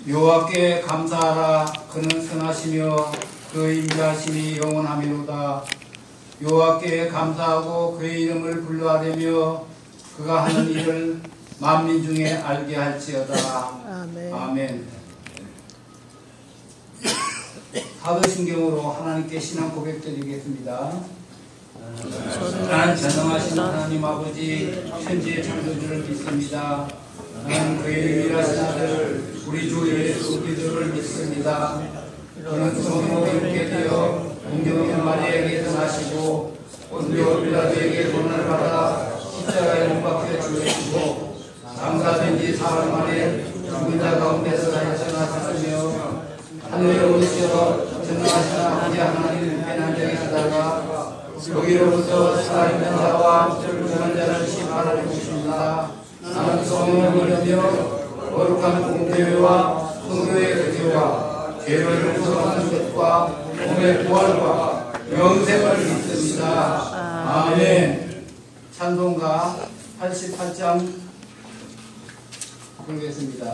여호와께 감사하라. 그는 선하시며 그 인자하심이 영원하미로다. 여호와께 감사하고 그의 이름을 불러하려며 그가 하는 일을 만민 중에 알게 할지어다. 아멘. 아멘. 사도신경으로 하나님께 신앙 고백드리겠습니다. 나는 전능하신 하나님 아버지 천지의 창조주를 믿습니다. 나는 그의 유일하신 아들 우리 주 예수 그리스도를 믿습니다. 그는 성령으로 있게 되어 동정녀 마리아에게서 나시고 본디오 빌라도에게 고난을 받아 십자가에 못 박혀 죽으시고 장사된 지 사흘 만에 죽은 자 가운데서 나타나셨으며 하늘에 오르셔 전능하신 아버지 하나님 우편한 자에 서다가 여기로부터 살아있는 자와 죽은 자를 심판하러 오십니다. 나는 성령을 믿으며 거룩한 공교회와 성교의 교제와 죄를 용서하는 것과 몸의 부활과 영생을 믿습니다. 아멘. 찬송가 88장 부르겠습니다.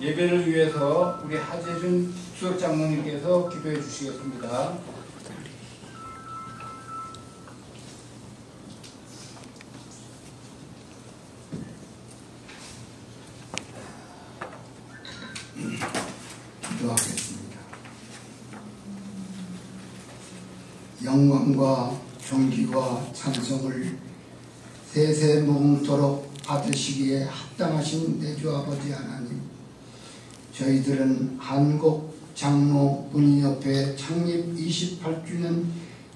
예배를 위해서 우리 하재준 수석 장로님께서 기도해 주시겠습니다. 기도하겠습니다. 영광과 존귀와 찬송을 세세 무궁토록 받으시기에 합당하신 내주 아버지 하나님, 저희들은 한국 장로 문의협회 창립 28주년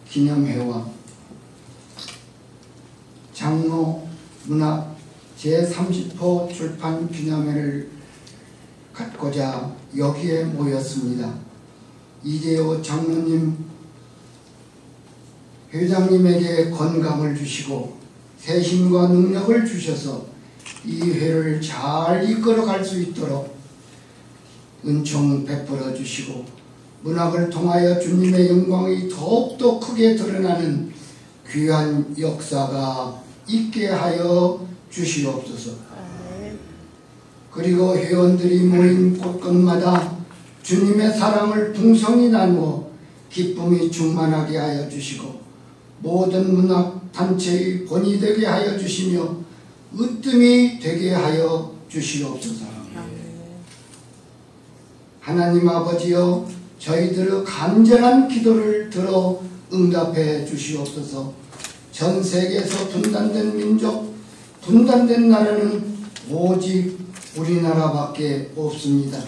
기념회와 장로 문학 제30호 출판 기념회를 갖고자 여기에 모였습니다. 이재호 장로님 회장님에게 건강을 주시고 새 힘과 능력을 주셔서 이 회를 잘 이끌어갈 수 있도록 은총 베풀어 주시고 문학을 통하여 주님의 영광이 더욱더 크게 드러나는 귀한 역사가 있게 하여 주시옵소서. 그리고 회원들이 모인 곳곳마다 주님의 사랑을 풍성히 나누어 기쁨이 충만하게 하여 주시고 모든 문학단체의 본이 되게 하여 주시며 으뜸이 되게 하여 주시옵소서. 하나님 아버지여, 저희들의 간절한 기도를 들어 응답해 주시옵소서. 전 세계에서 분단된 민족, 분단된 나라는 오직 우리나라밖에 없습니다.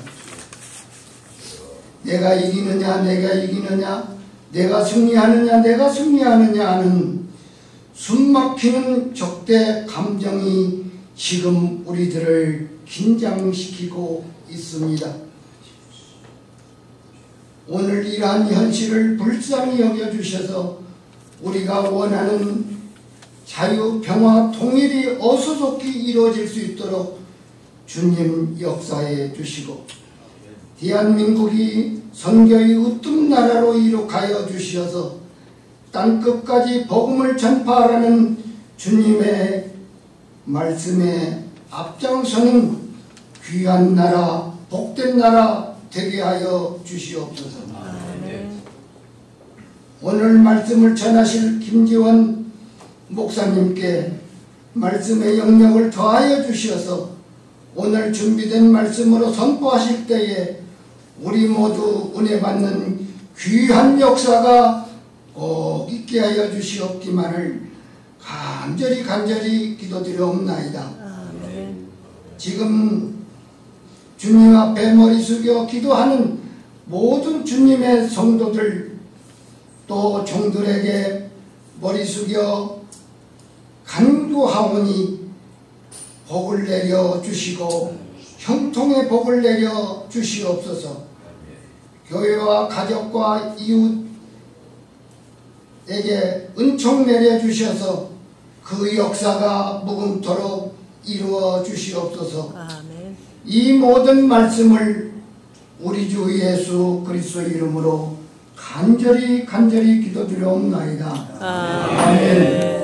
내가 이기느냐, 내가 이기느냐, 내가 승리하느냐, 내가 승리하느냐 하는 숨막히는 적대 감정이 지금 우리들을 긴장시키고 있습니다. 오늘 이러한 현실을 불쌍히 여겨주셔서 우리가 원하는 자유, 평화, 통일이 어수속히 이루어질 수 있도록 주님 역사해 주시고 대한민국이 선교의 으뜸 나라로 이룩하여 주시어서 땅끝까지 복음을 전파하라는 주님의 말씀에 앞장서는 귀한 나라, 복된 나라 되게 하여 주시옵소서. 오늘 말씀을 전하실 김지원 목사님께 말씀의 영역을 더하여 주시어서 오늘 준비된 말씀으로 선포하실 때에 우리 모두 은혜 받는 귀한 역사가 꼭 있게 하여 주시옵기만을 간절히 기도드리옵나이다. 지금 주님 앞에 머리 숙여 기도하는 모든 주님의 성도들 또 종들에게 머리 숙여 간구하오니 복을 내려 주시고 형통의 복을 내려 주시옵소서. 교회와 가족과 이웃에게 은총 내려 주셔서 그 역사가 무궁토록 이루어 주시옵소서. 아멘. 이 모든 말씀을 우리 주 예수 그리스도의 이름으로 간절히 기도드리옵나이다. 아멘.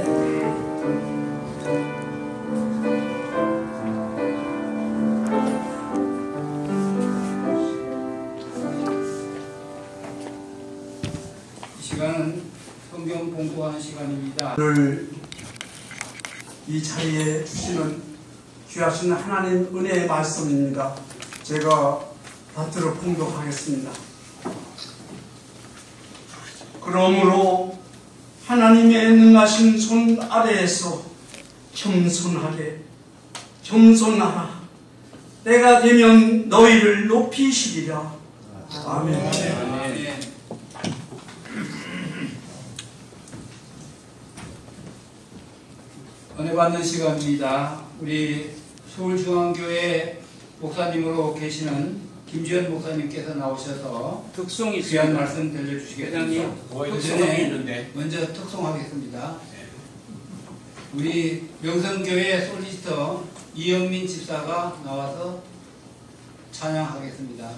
이 시간은 성경 공부하는 시간입니다. 오늘 이 자리에 주시는 귀하신 하나님 은혜의 말씀입니다. 제가 받들어 봉독하겠습니다. 그러므로 하나님의 능하신 손 아래에서 겸손하라. 때가 되면 너희를 높이시리라. 아멘. 은혜 받는 시간입니다. 우리 서울중앙교회 목사님으로 계시는 김지현 목사님께서 나오셔서 특송이 귀한 있습니다. 말씀 들려주시겠습니다. 그 특송이 전에 있는데 먼저 특송하겠습니다. 우리 명성교회 솔리스터 이영민 집사가 나와서 찬양하겠습니다.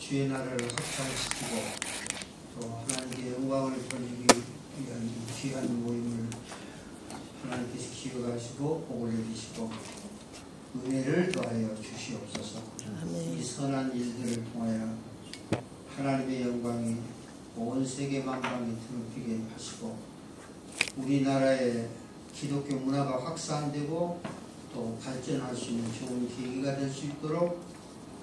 주의 나라를 확장시키고 또 하나님께 영광을 돌리기 위한 이 귀한 모임을 하나님께서 기억하시고 복을 내리시고 은혜를 더하여 주시옵소서. 이 선한 일들을 통하여 하나님의 영광이 온 세계 만방에 드러나게 하시고 우리나라의 기독교 문화가 확산되고 또 발전할 수 있는 좋은 계기가 될 수 있도록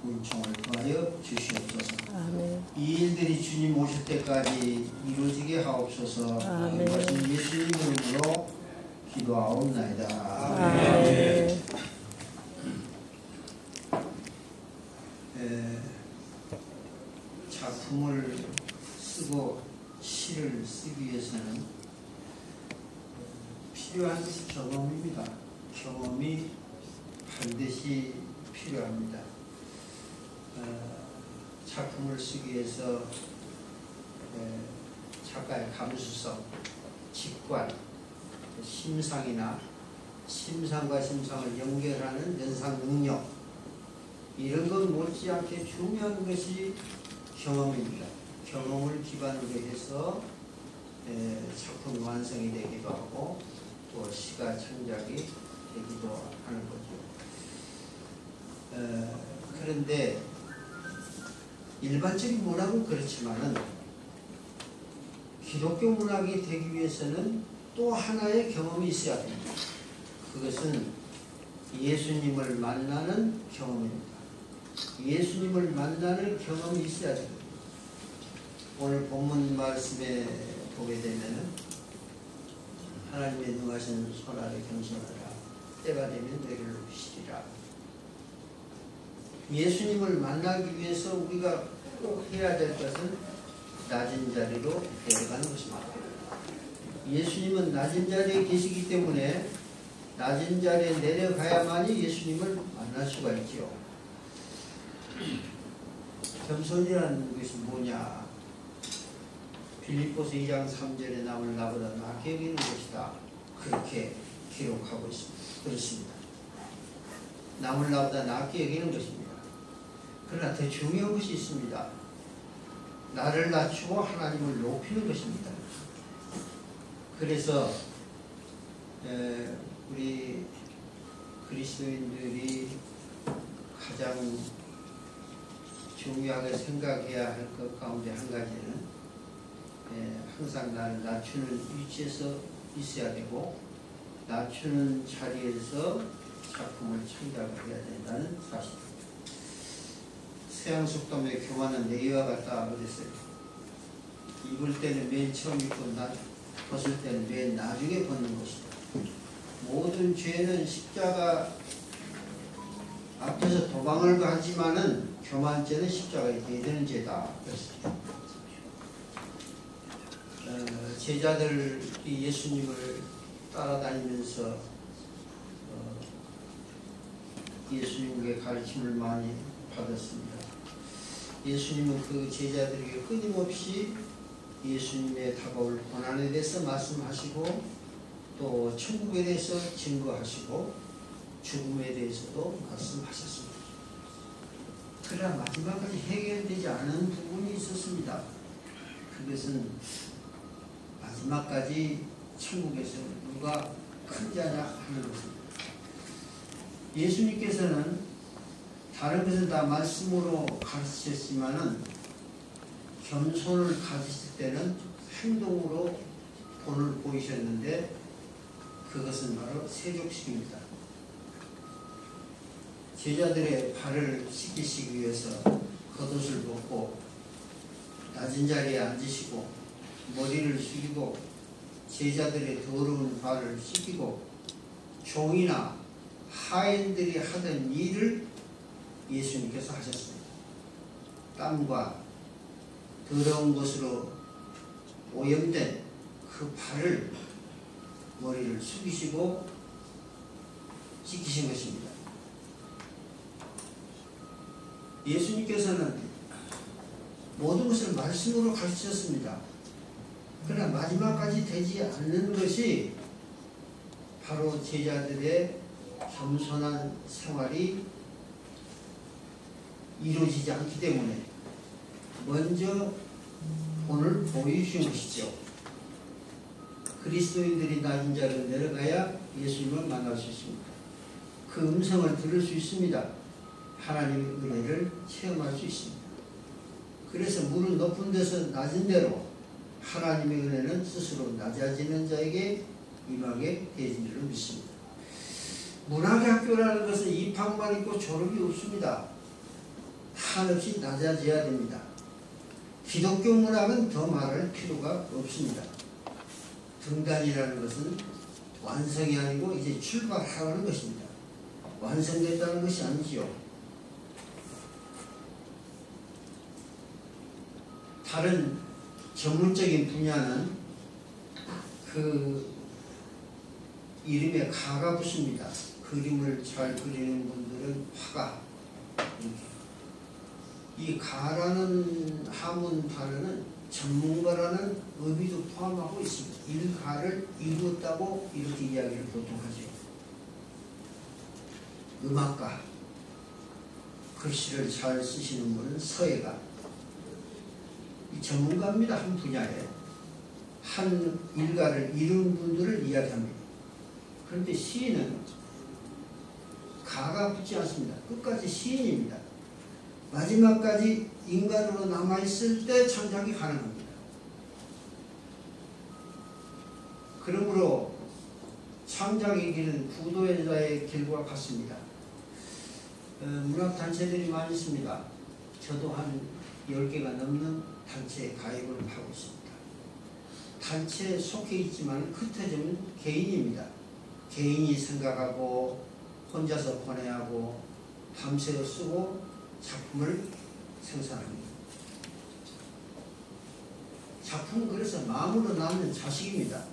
은총을 더하여 주시옵소서. 아멘. 이 일들이 주님 오실 때까지 이루어지게 하옵소서. 이것은 예수님 이름으로 기도하옵나이다. 아멘. 작품을 쓰고 시를 쓰기 위해서는 필요한 것이 경험입니다. 경험이 반드시 필요합니다. 작품을 쓰기 위해서 작가의 감수성, 직관, 심상이나 심상과 심상을 연결하는 연상 능력, 이런 것 못지않게 중요한 것이 경험입니다. 경험을 기반으로 해서 작품 완성이 되기도 하고 또 시가 창작이 되기도 하는 거죠. 그런데 일반적인 문학은 그렇지만은 기독교 문학이 되기 위해서는 또 하나의 경험이 있어야 됩니다. 그것은 예수님을 만나는 경험입니다. 예수님을 만나는 경험이 있어야 됩니다. 오늘 본문 말씀에 보게 되면은 하나님의 능하신 손 아래 겸손하라. 때가 되면 너희를 높이시리라. 예수님을 만나기 위해서 우리가 꼭 해야 될 것은 낮은 자리로 내려가는 것입니다. 예수님은 낮은 자리에 계시기 때문에 낮은 자리에 내려가야만이 예수님을 만날 수가 있죠. 겸손이라는 것이 뭐냐? 빌립보서 2장 3절에 남을 나보다 낫게 여기는 것이다. 그렇게 기록하고 있습니다. 그렇습니다. 남을 나보다 낫게 여기는 것입니다. 그러나 더 중요한 것이 있습니다. 나를 낮추고 하나님을 높이는 것입니다. 그래서 우리 그리스도인들이 가장 중요하게 생각해야 할 것 가운데 한 가지는 항상 나를 낮추는 위치에서 있어야 되고 낮추는 자리에서 작품을 창작해야 된다는 사실입니다. 서양속담의 교만은 내와 같다 그랬어요. 입을 때는 맨 처음 입고 벗을 때는 맨 나중에 벗는 것이다. 모든 죄는 십자가 앞에서 도망을 하지만은 교만죄는 십자가에 대드는 죄다. 그랬습니다. 제자들이 예수님을 따라다니면서 예수님의 가르침을 많이 받았습니다. 예수님은 그 제자들에게 끊임없이 예수님의 다가올 고난에 대해서 말씀하시고 또 천국에 대해서 증거하시고 죽음에 대해서도 말씀하셨습니다. 그러나 마지막까지 해결되지 않은 부분이 있었습니다. 그것은 마지막까지 천국에서 누가 큰 자냐 하는 것입니다. 예수님께서는 다른 것은 다 말씀으로 가르치셨지만은 겸손을 가르칠 때는 행동으로 본을 보이셨는데 그것은 바로 세족식입니다. 제자들의 발을 씻기시기 위해서 겉옷을 벗고 낮은 자리에 앉으시고 머리를 숙이고 제자들의 더러운 발을 씻기고 종이나 하인들이 하던 일을 예수님께서 하셨습니다. 땀과 더러운 것으로 오염된 그 발을 머리를 숙이시고 씻기신 것입니다. 예수님께서는 모든 것을 말씀으로 가르치셨습니다. 그러나 마지막까지 되지 않는 것이 바로 제자들의 겸손한 생활이 이루어지지 않기 때문에 먼저 본을 보여주신 것이죠. 그리스도인들이 낮은 자로 내려가야 예수님을 만날 수 있습니다. 그 음성을 들을 수 있습니다. 하나님의 은혜를 체험할 수 있습니다. 그래서 무릎 높은 데서 낮은 대로 하나님의 은혜는 스스로 낮아지는 자에게 임하게 되어진 줄로 믿습니다. 문학학교라는 것은 입학만 있고 졸업이 없습니다. 한없이 낮아져야 됩니다. 기독교 문학은 더 말할 필요가 없습니다. 등단이라는 것은 완성이 아니고 이제 출발하는 것입니다. 완성됐다는 것이 아니지요. 다른 전문적인 분야는 그 이름에 가가 붙습니다. 그림을 잘 그리는 분들은 화가. 이 가라는 한문 단어는 전문가라는 의미도 포함하고 있습니다. 일가를 이루었다고 이렇게 이야기를 보통 하죠. 음악가, 글씨를 잘 쓰시는 분은 서예가. 이 전문가입니다. 한 분야에. 한 일가를 이룬 분들을 이야기합니다. 그런데 시인은 가가 붙지 않습니다. 끝까지 시인입니다. 마지막까지 인간으로 남아있을 때 창작이 가능합니다. 그러므로 창작의 길은 구도의 자의 길과 같습니다. 문학단체들이 많이 있습니다. 저도 한 10개가 넘는 단체에 가입을 하고 있습니다. 단체에 속해 있지만 흩어지면 개인입니다. 개인이 생각하고 혼자서 번외하고 밤새워 쓰고 작품을 생산합니다. 작품은 그래서 마음으로 남는 자식입니다.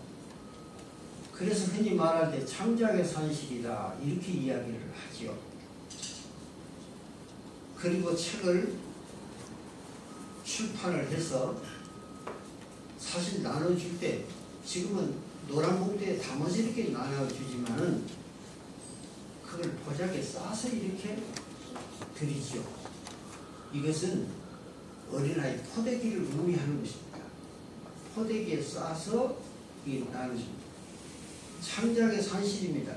그래서 흔히 말할 때 창작의 산실이다 이렇게 이야기를 하지요. 그리고 책을 출판을 해서 사실 나눠줄 때 지금은 노란 봉투에 담아서 이렇게 나눠주지만은 그걸 보자기에 싸서 이렇게 드리죠. 이것은 어린아이 포대기를 의미하는 것입니다. 포대기에 싸서 나눠줍니다. 창작의 산실입니다.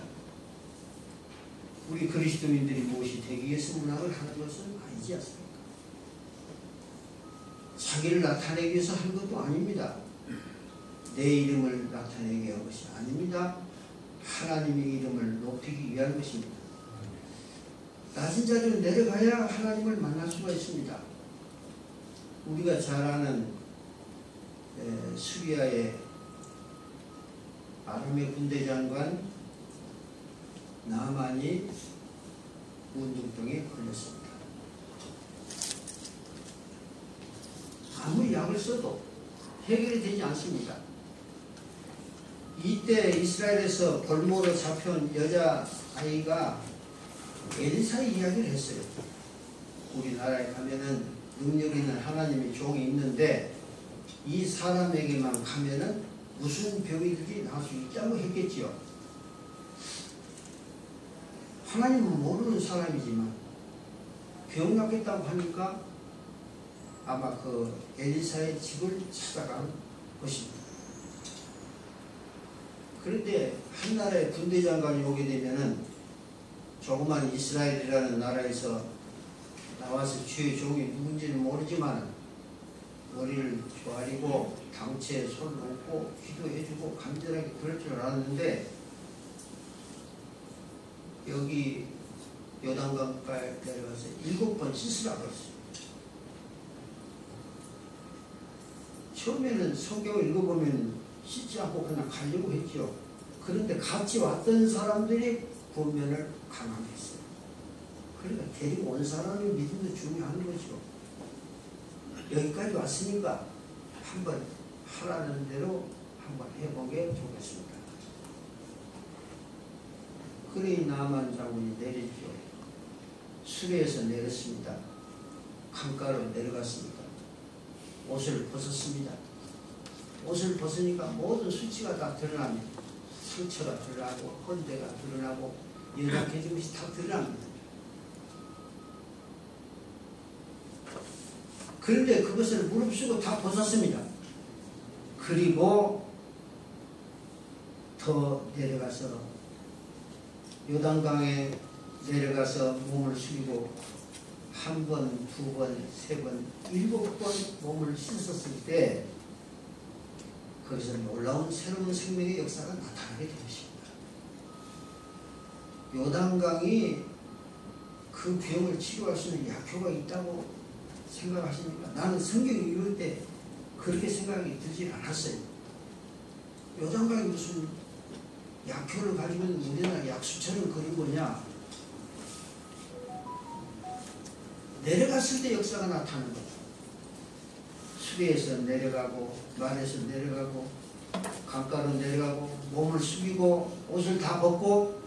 우리 그리스도인들이 무엇이 되기 위해서 문학을 하는 것은 아니지 않습니까? 자기를 나타내기 위해서 하는 것도 아닙니다. 내 이름을 나타내기 위한 것이 아닙니다. 하나님의 이름을 높이기 위한 것입니다. 낮은 자리로 내려가야 하나님을 만날 수가 있습니다. 우리가 잘 아는 수리아의 아람의 군대 장관 나만이 우울증에 걸렸습니다. 아무리 약을 써도 해결이 되지 않습니다. 이때 이스라엘에서 볼모로 잡혀온 여자아이가 엘리사의 이야기를 했어요. 우리나라에 가면은 능력 있는 하나님의 종이 있는데 이 사람에게만 가면은 무슨 병이든지 나을 수 있다고 했겠지요. 하나님은 모르는 사람이지만 병 낫겠다고 하니까 아마 그 엘리사의 집을 찾아간 것입니다. 그런데 한 나라의 군대 장관이 오게 되면은 조그만 이스라엘이라는 나라에서 나와서 주의 종이 누군지는 모르지만 머리를 조아리고 당체에 손을 놓고 기도해주고 간절하게 그럴 줄 알았는데 여기 요단강가에 내려가서 7번 씻으라 그랬어요. 처음에는 성경을 읽어보면 씻지 않고 그냥 가려고 했죠. 그런데 같이 왔던 사람들이 구원면을 강함했어요. 그러니까 데리고 온 사람의 믿음도 중요한 거죠. 여기까지 왔으니까 한번 하라는 대로 한번 해보게 좋겠습니다. 그러니 나만 장군이 내렸죠. 수레에서 내렸습니다. 강가로 내려갔습니다. 옷을 벗었습니다. 옷을 벗으니까 모든 수치가 다 드러납니다. 상처가 드러나고 헌대가 드러나고 연약해진 것이 다 드러납니다. 그런데 그것을 무릅쓰고 다 벗었습니다. 그리고 더 내려가서 요단강에 내려가서 몸을 숙이고 한 번, 두 번, 세 번, 7번 몸을 씻었을 때 거기서 놀라운 새로운 생명의 역사가 나타나게 된 것입니다. 요단강이 그 병을 치료할 수 있는 약효가 있다고 생각하십니까? 나는 성경이 이럴 때 그렇게 생각이 들지 않았어요. 요단강이 무슨 약효를 가지고 있는 우리나라 약수처럼 그런 거냐? 내려갔을 때 역사가 나타나는 거죠. 수리에서 내려가고 말에서 내려가고 강가로 내려가고 몸을 숙이고 옷을 다 벗고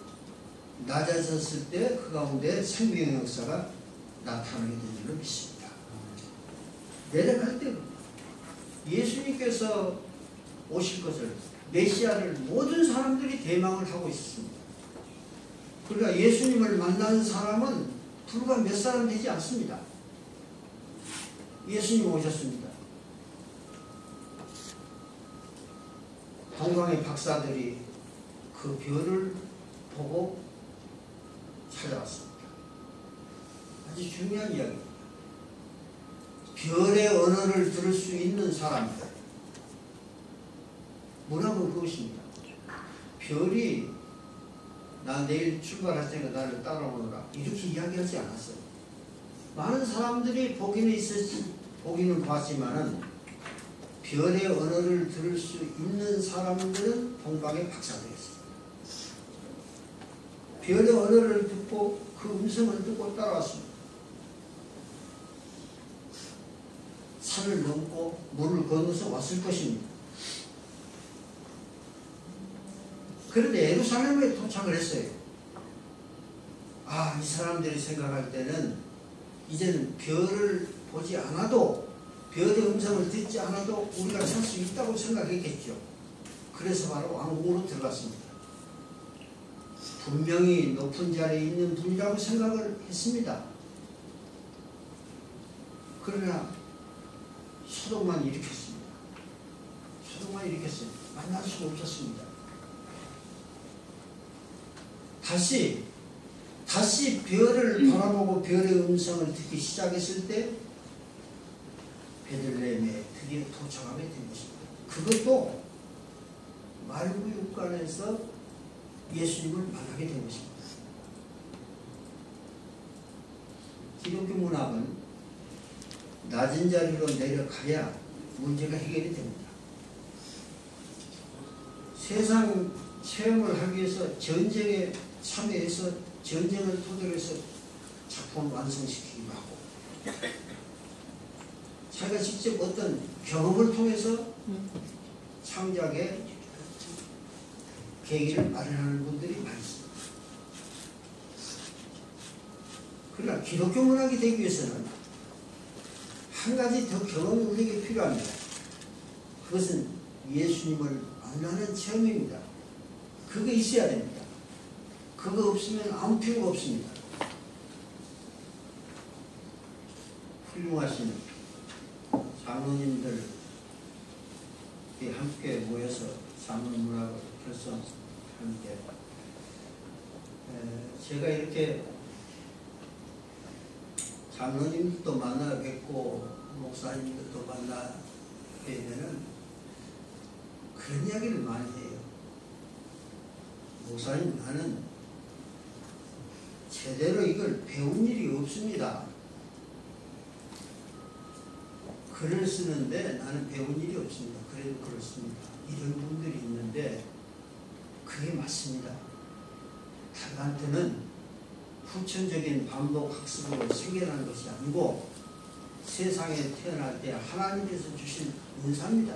낮아졌을 때 그 가운데 생명의 역사가 나타나게 된 줄로 믿습니다. 내려갈 때 예수님께서 오실 것을 메시아를 모든 사람들이 대망을 하고 있었습니다. 그러니까 예수님을 만난 사람은 불과 몇 사람 되지 않습니다. 예수님 오셨습니다. 동방의 박사들이 그 별을 보고 찾아왔습니다. 아주 중요한 이야기입니다. 별의 언어를 들을 수 있는 사람들. 뭐라고 그것입니다. 별이 나 내일 출발할 테니까 나를 따라오너라 이렇게 이야기하지 않았어요. 많은 사람들이 보기는 봤지만은 별의 언어를 들을 수 있는 사람들은 동방의 박사들이었어요. 별의 언어를 듣고 그 음성을 듣고 따라왔습니다. 산을 넘고 물을 건너서 왔을 것입니다. 그런데 예루살렘에 도착을 했어요. 이 사람들이 생각할 때는 이제는 별을 보지 않아도 별의 음성을 듣지 않아도 우리가 살 수 있다고 생각했겠죠. 그래서 바로 왕궁으로 들어갔습니다. 분명히 높은 자리에 있는 분이라고 생각을 했습니다. 그러나 소동만 일으켰습니다. 소동만 일으켰어요. 만날 수가 없었습니다. 다시 별을 바라보고 별의 음성을 듣기 시작했을 때 베들레헴에 드디어 도착하게 된 것입니다. 그것도 말구육간에서 예수님을 만나게 된 것입니다. 기독교 문학은 낮은 자리로 내려가야 문제가 해결이 됩니다. 세상 체험을 하기 위해서 전쟁에 참여해서 전쟁을 토대로 해서 작품을 완성시키기도 하고 자기가 직접 어떤 경험을 통해서 창작의 계기를 마련하는 분들이 많이 있습니다. 그러나 기독교 문학이 되기 위해서는 한 가지 더 경험이 우리에게 필요합니다. 그것은 예수님을 만나는 체험입니다. 그게 있어야 됩니다. 그거 없으면 아무 필요가 없습니다. 훌륭하신 장로님들이 함께 모여서 장로문학을 결성하는데 제가 이렇게 장로님들도 만나 뵙고 목사님들도 만나 뵈면은 그런 이야기를 많이 해요. 목사님, 나는 제대로 이걸 배운 일이 없습니다. 글을 쓰는데 나는 배운 일이 없습니다. 그래도 그렇습니다. 이런 분들이 있는데 그게 맞습니다. 달란트는 후천적인 반복 학습으로 생겨나는 것이 아니고 세상에 태어날 때 하나님께서 주신 은사입니다.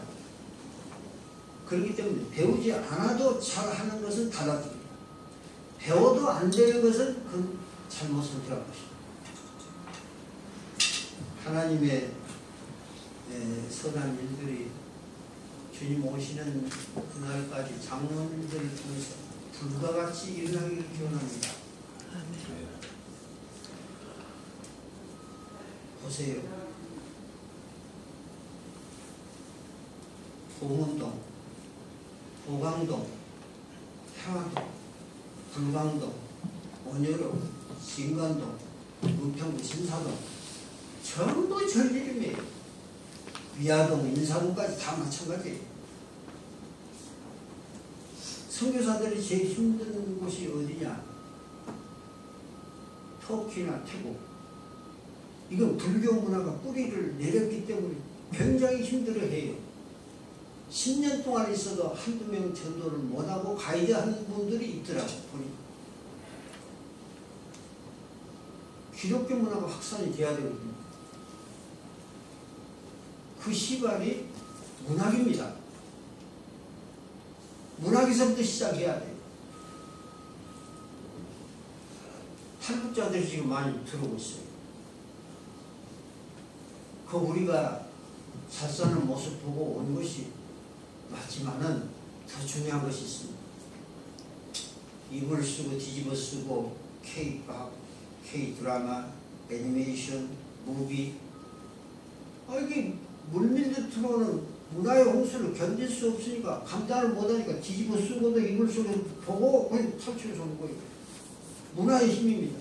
그렇기 때문에 배우지 않아도 잘하는 것은 달라집니다. 배워도 안 되는 것은 그 잘못 선택한 것입니다. 하나님의 선한 일들이 주님 오시는 그날까지 장로님들을 통해서 불과 같이 일어나기를 기원합니다. 보세요. 봉은동, 보강동, 평화동, 불광동, 온여로, 신관동, 은평구 신사동 전부 절 이름이에요. 위화동, 인사동까지 다 마찬가지예요. 선교사들이 제일 힘든 곳이 어디냐? 터키나 태국. 이건 불교 문화가 뿌리를 내렸기 때문에 굉장히 힘들어해요. 10년 동안 있어도 한두 명 전도를 못하고 가이드 하는 분들이 있더라고 보니까. 기독교 문화가 확산이 돼야 되거든요. 그 시발이 문학입니다. 문학에서부터 시작해야 돼요. 탈북자들이 지금 많이 들어오고 있어요. 그 우리가 잘 사는 모습 보고 온 것이 맞지만은 더 중요한 것이 있습니다. 이불 쓰고 뒤집어 쓰고 K-팝, K-드라마, 애니메이션, 무비 이게 물밀듯 들어오는 문화의 홍수를 견딜 수 없으니까 감당을 못하니까 뒤집어 쓰고도 이불 속에 보고 그냥 탈출해서 오는 거예요. 문화의 힘입니다.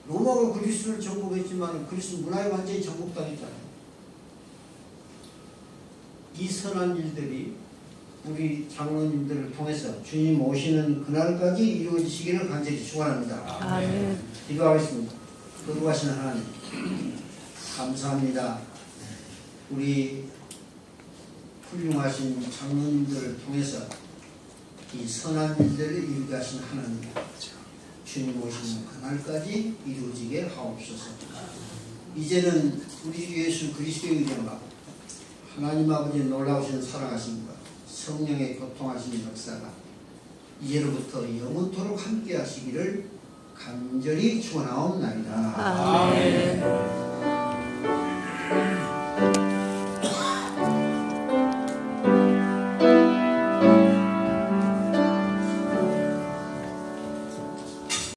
로마가 그리스를 정복했지만 그리스는 문화에 완전히 정복당했잖아요. 이 선한 일들이 우리 장로님들을 통해서 주님 오시는 그날까지 이루어지시기를 간절히 축원합니다. 아멘. 기도하겠습니다. 거룩하신 하나님 감사합니다. 우리 훌륭하신 장로님들을 통해서 이 선한 일들을 이루게 하신 하나님 주님 오시는 그날까지 이루어지게 하옵소서. 이제는 우리 주 예수 그리스도의 은혜와 하나님 아버지의 놀라우신 사랑하심과 성령의 교통하신 역사가 이제로부터 영원토록 함께 하시기를 간절히 축원하옵나이다. 아멘.